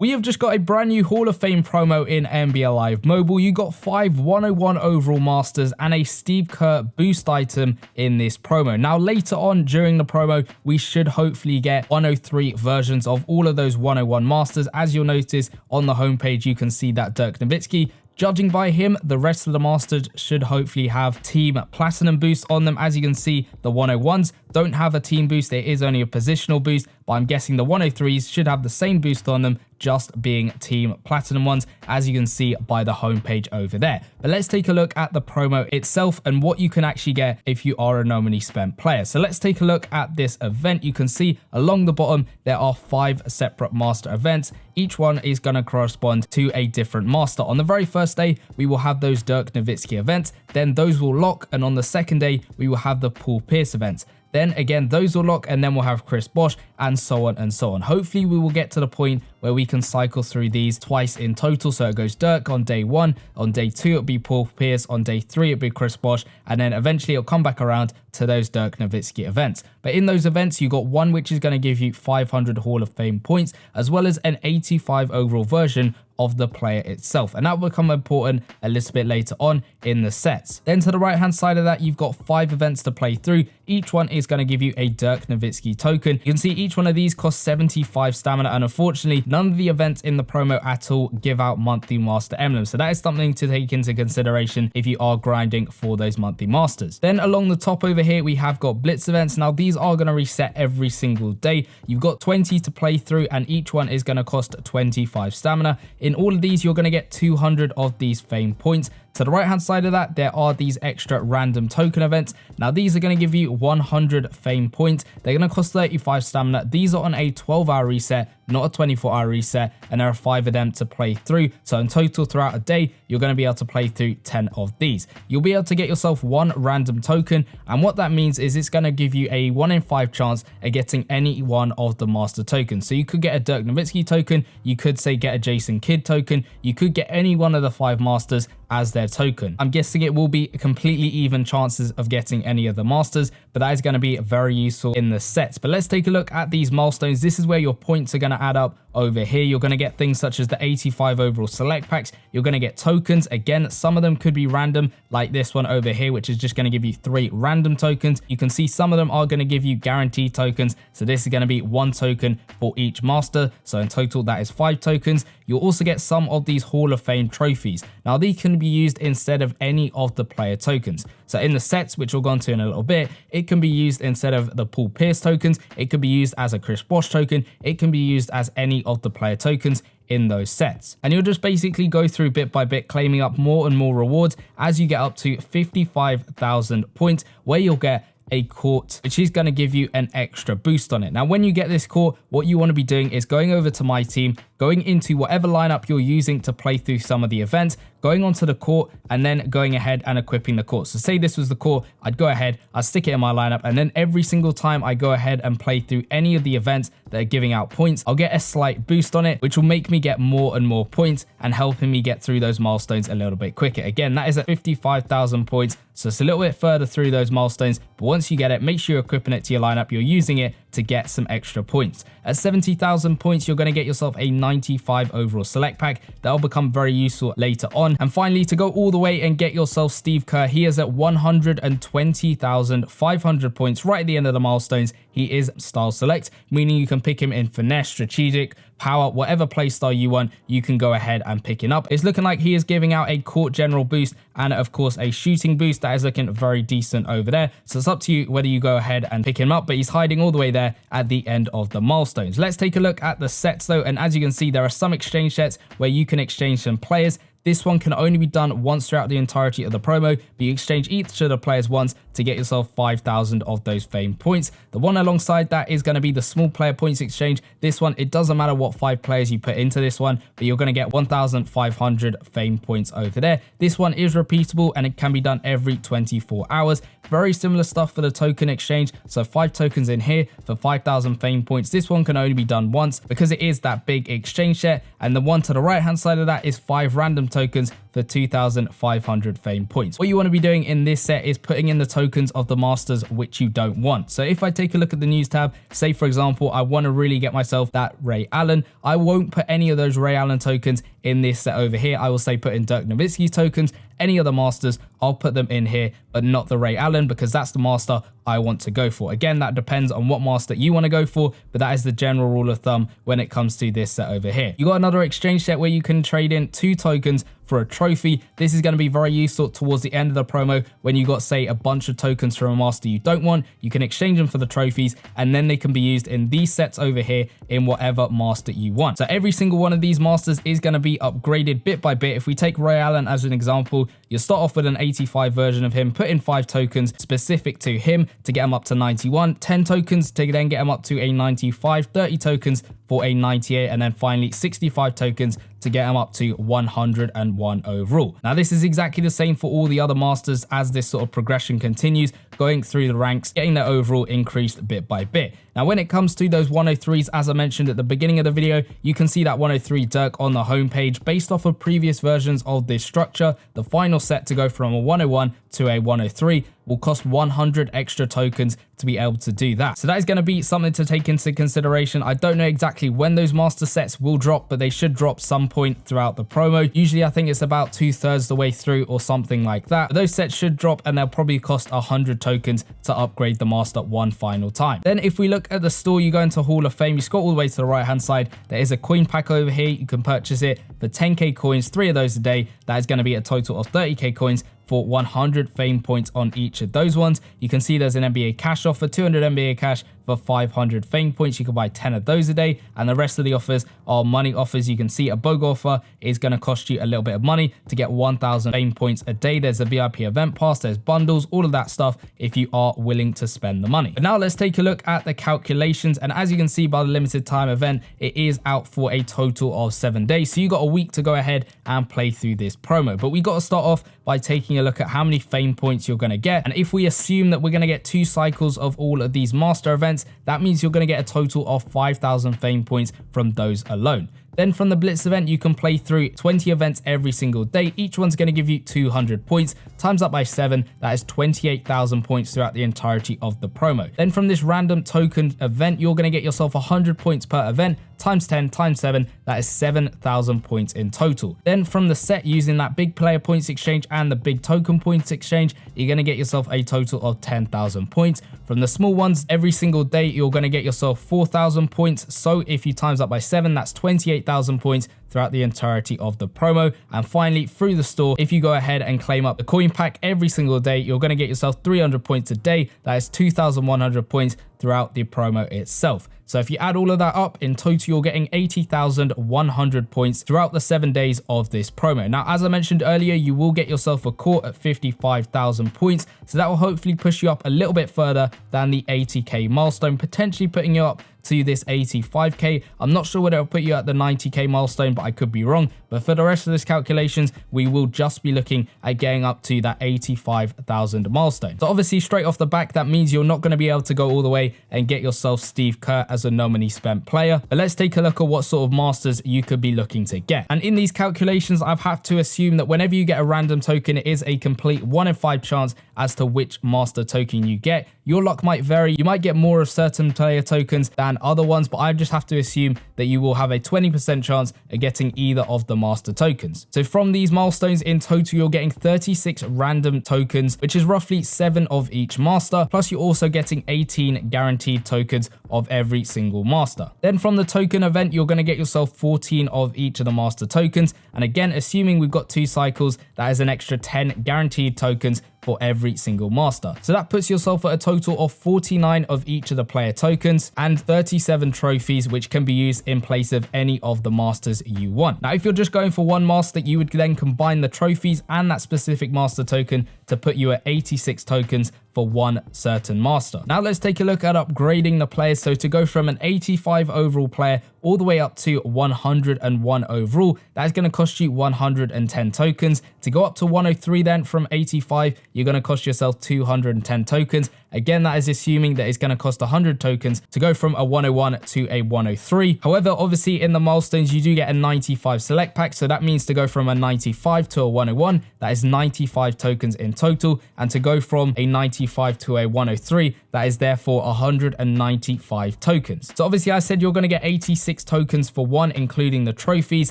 We have just got a brand new Hall of Fame promo in NBA Live Mobile. You got 5 101 overall masters and a Steve Kerr boost item in this promo. Now later on during the promo, we should hopefully get 103 versions of all of those 101 masters. As you'll notice on the homepage, you can see that Dirk Nowitzki. Judging by him, the rest of the masters should hopefully have team platinum boost on them. As you can see, the 101s don't have a team boost. It is only a positional boost, but I'm guessing the 103s should have the same boost on them, just being team platinum ones, as you can see by the homepage over there. But let's take a look at the promo itself and what you can actually get if you are a nominee spent player. So let's take a look at this event. You can see along the bottom, there are 5 separate master events. Each one is going to correspond to a different master. On the very first day, we will have those Dirk Nowitzki events. Then those will lock. And on the second day, we will have the Paul Pierce events. Then again, those will lock, and then we'll have Chris Bosh, and so on and so on. Hopefully, we will get to the point where we can cycle through these twice in total. So it goes Dirk on day 1, on day 2 it'll be Paul Pierce, on day 3 it'll be Chris Bosh, and then eventually it'll come back around to those Dirk Nowitzki events. But in those events, you got one which is going to give you 500 Hall of Fame points, as well as an 85 overall version of the player itself, and that will become important a little bit later on in the sets. Then to the right hand side of that, you've got 5 events to play through. Each one is going to give you a Dirk Nowitzki token. You can see each one of these costs 75 stamina, and unfortunately none of the events in the promo at all give out monthly master emblems, so that is something to take into consideration if you are grinding for those monthly masters. Then along the top over here, we have got Blitz events. Now these are going to reset every single day. You've got 20 to play through, and each one is going to cost 25 stamina. In all of these, you're going to get 200 of these fame points. To the right hand side of that, there are these extra random token events. Now these are going to give you 100 fame points. They're going to cost 35 stamina. These are on a 12-hour reset, not a 24-hour reset, and there are 5 of them to play through. So in total throughout a day, you're going to be able to play through 10 of these. You'll be able to get yourself 1 random token, and what that means is it's going to give you a 1 in 5 chance of getting any one of the master tokens. So you could get a Dirk Nowitzki token, you could say get a Jason Kidd token, you could get any one of the 5 masters as their token. I'm guessing it will be completely even chances of getting any of the masters, but that is going to be very useful in the sets. But let's take a look at these milestones. This is where your points are going to add up. Over here, you're going to get things such as the 85 overall select packs. You're going to get tokens. Again, some of them could be random, like this one over here, which is just going to give you 3 random tokens. You can see some of them are going to give you guaranteed tokens. So this is going to be 1 token for each master. So in total, that is 5 tokens. You'll also get some of these Hall of Fame trophies. Now, these can be used instead of any of the player tokens. So in the sets, which we'll go into in a little bit, it can be used instead of the Paul Pierce tokens. It could be used as a Chris Bosh token. It can be used as any of the player tokens in those sets. And you'll just basically go through bit by bit, claiming up more and more rewards as you get up to 55,000 points, where you'll get a court, which is going to give you an extra boost on it. Now, when you get this court, what you want to be doing is going over to My Team, going into whatever lineup you're using to play through some of the events, going onto the court, and then going ahead and equipping the court. So say this was the court, I'd go ahead, I'd stick it in my lineup, and then every single time I go ahead and play through any of the events that are giving out points, I'll get a slight boost on it, which will make me get more and more points and helping me get through those milestones a little bit quicker. Again, that is at 55,000 points, so it's a little bit further through those milestones, but once you get it, make sure you're equipping it to your lineup, you're using it to get some extra points. At 70,000 points, you're going to get yourself a 95 overall select pack. That'll become very useful later on. And finally, to go all the way and get yourself Steve Kerr, he is at 120,500 points right at the end of the milestones. He is style select, meaning you can pick him in finesse, strategic, power, whatever play style you want, you can go ahead and pick him up. It's looking like he is giving out a court general boost and of course a shooting boost. That is looking very decent over there. So it's up to you whether you go ahead and pick him up, but he's hiding all the way there at the end of the milestones. Let's take a look at the sets though, and as you can see, there are some exchange sets where you can exchange some players. This one can only be done once throughout the entirety of the promo, but you exchange each of the players once to get yourself 5,000 of those fame points. The one alongside that is going to be the small player points exchange. This one, it doesn't matter what 5 players you put into this one, but you're going to get 1,500 fame points over there. This one is repeatable and it can be done every 24 hours. Very similar stuff for the token exchange. So 5 tokens in here for 5,000 fame points. This one can only be done once because it is that big exchange set. And the one to the right hand side of that is 5 random random tokens for 2,500 fame points. What you want to be doing in this set is putting in the tokens of the masters which you don't want. So if I take a look at the news tab, say for example, I want to really get myself that Ray Allen, I won't put any of those Ray Allen tokens in this set over here. I will say put in Dirk Nowitzki's tokens. Any other masters, I'll put them in here, but not the Ray Allen, because that's the master I want to go for. Again, that depends on what master you want to go for, but that is the general rule of thumb when it comes to this set over here. You got another exchange set where you can trade in 2 tokens for a trophy. This is going to be very useful towards the end of the promo when you got, say, a bunch of tokens from a master you don't want. You can exchange them for the trophies, and then they can be used in these sets over here in whatever master you want. So every single one of these masters is going to be upgraded bit by bit. If we take Ray Allen as an example, you start off with an 85 version of him, put in 5 tokens specific to him to get him up to 91, 10 tokens to then get him up to a 95, 30 tokens for a 98, and then finally 65 tokens to get him up to 101 overall. Now this is exactly the same for all the other masters as this sort of progression continues, going through the ranks, getting their overall increased bit by bit. Now when it comes to those 103s, as I mentioned at the beginning of the video, you can see that 103 Dirk on the homepage. Based off of previous versions of this structure, the final set to go from a 101 to a 103 will cost 100 extra tokens to be able to do that. So that is going to be something to take into consideration. I don't know exactly when those master sets will drop, but they should drop some point throughout the promo. Usually I think it's about 2/3 the way through or something like that. But those sets should drop, and they'll probably cost 100 tokens to upgrade the master one final time. Then if we look at the store, you go into Hall of Fame, you scroll all the way to the right hand side, there is a coin pack over here. You can purchase it for 10k coins, 3 of those a day. That is going to be a total of 30k coins for 100 fame points on each of those ones. You can see there's an NBA cash offer, 200 NBA cash for 500 fame points. You can buy 10 of those a day, and the rest of the offers are money offers. You can see a BOG offer is going to cost you a little bit of money to get 1,000 fame points a day. There's a VIP event pass, there's bundles, all of that stuff if you are willing to spend the money. But now let's take a look at the calculations, and as you can see by the limited time event, it is out for a total of 7 days. So you got a week to go ahead and play through this promo. But we got to start off by taking a look at how many fame points you're going to get. And if we assume that we're going to get 2 cycles of all of these master events, that means you're going to get a total of 5,000 fame points from those alone. Then from the Blitz event, you can play through 20 events every single day. Each one's going to give you 200 points, times up by 7. That is 28,000 points throughout the entirety of the promo. Then from this random token event, you're going to get yourself 100 points per event, times 10, times 7, that is 7,000 points in total. Then from the set, using that big player points exchange and the big token points exchange, you're going to get yourself a total of 10,000 points. From the small ones, every single day, you're going to get yourself 4,000 points. So if you times up by 7, that's 28,000 points throughout the entirety of the promo. And finally, through the store, if you go ahead and claim up the coin pack every single day, you're going to get yourself 300 points a day. That is 2,100 points throughout the promo itself. So if you add all of that up, in total, you're getting 80,100 points throughout the 7 days of this promo. Now, as I mentioned earlier, you will get yourself a court at 55,000 points. So that will hopefully push you up a little bit further than the 80k milestone, potentially putting you up to this 85k. I'm not sure whether it'll put you at the 90k milestone, but I could be wrong. But for the rest of this calculations, we will just be looking at getting up to that 85,000 milestone. So obviously straight off the back, that means you're not going to be able to go all the way and get yourself Steve Kerr as a nominee spent player. But let's take a look at what sort of masters you could be looking to get. And in these calculations, I've had to assume that whenever you get a random token, it is a complete 1 in 5 chance as to which master token you get. Your luck might vary. You might get more of certain player tokens than other ones, but I just have to assume that you will have a 20% chance of getting either of the master tokens. So from these milestones, in total, you're getting 36 random tokens, which is roughly 7 of each master. Plus, you're also getting 18 guaranteed tokens of every single master. Then from the token event, you're going to get yourself 14 of each of the master tokens. And again, assuming we've got 2 cycles, that is an extra 10 guaranteed tokens for every single master. So that puts yourself at a total of 49 of each of the player tokens and 37 trophies, which can be used in place of any of the masters you want. Now, if you're just going for one master, you would then combine the trophies and that specific master token to put you at 86 tokens for one certain master. Now let's take a look at upgrading the players. So to go from an 85 overall player all the way up to 101 overall, that is going to cost you 110 tokens. To go up to 103 then from 85, you're going to cost yourself 210 tokens. Again, that is assuming that it's going to cost 100 tokens to go from a 101 to a 103. However, obviously in the milestones, you do get a 95 select pack. So that means to go from a 95 to a 101, that is 95 tokens in total. And to go from a 95 to a 103, that is therefore 195 tokens. So obviously I said you're going to get 86 tokens for one, including the trophies.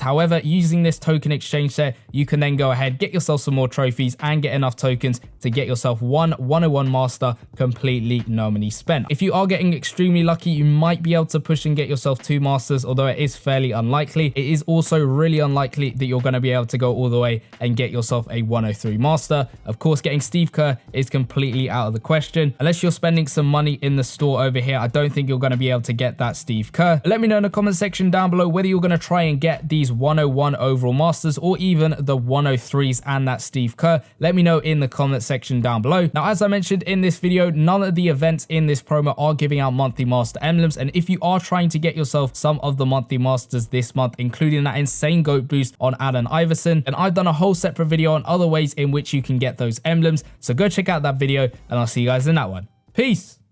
However, using this token exchange set, you can then go ahead, get yourself some more trophies and get enough tokens to get yourself one 101 master completely no money spent. If you are getting extremely lucky, you might be able to push and get yourself 2 masters, although it is fairly unlikely. It is also really unlikely that you're going to be able to go all the way and get yourself a 103 master. Of course, getting Steve Kerr is completely out of the question. Unless you're spending some money in the store over here, I don't think you're going to be able to get that Steve Kerr. Let me know in the comment section down below whether you're going to try and get these 101 overall masters or even the 103s and that Steve Kerr. Let me know in the comment section down below. Now, as I mentioned in this video, none of the events in this promo are giving out monthly master emblems, and if you are trying to get yourself some of the monthly masters this month, including that insane goat boost on Allen Iverson, and I've done a whole separate video on other ways in which you can get those emblems, so go check out that video and I'll see you guys in that one. Peace.